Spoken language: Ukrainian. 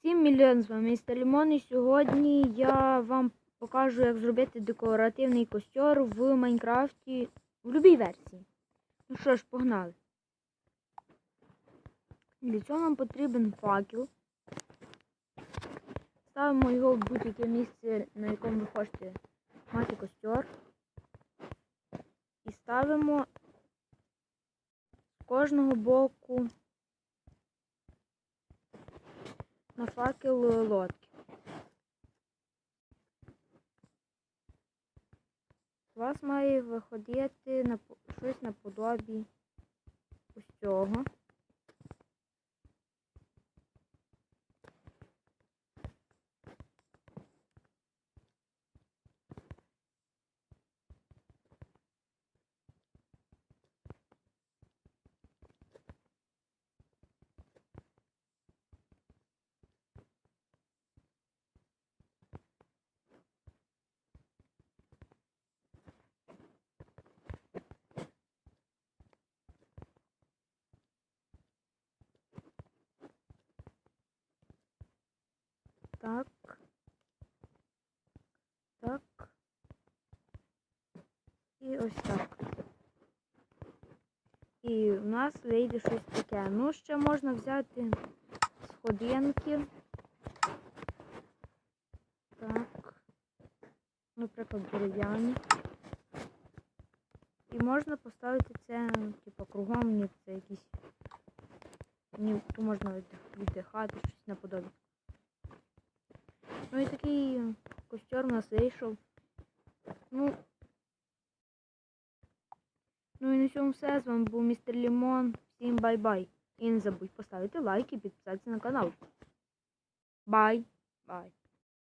Всім мільйон, з вами містер Лімон, і сьогодні я вам покажу, як зробити декоративний костер в Майнкрафті в будь-якій версії. Ну що ж, погнали. Для цього нам потрібен факел. Ставимо його в будь-яке місце, на якому ви хочете мати костер. І ставимо з кожного боку на факел лодки. У вас має виходити щось наподобі ось цього. Так. Так. І ось так. І у нас вийде щось таке. Ну, ще можна взяти сходинки. Так. Наприклад, дерев'яні. І можна поставити це, типу, кругом, ні, це якісь... Ні, тут можна віддихати, щось наподобі. Ну і такий костер у нас вийшов. Ну і на цьому все. З вами був містер Лімон. Всім бай-бай. І не забудь поставити лайк і підписатися на канал. Бай! Бай!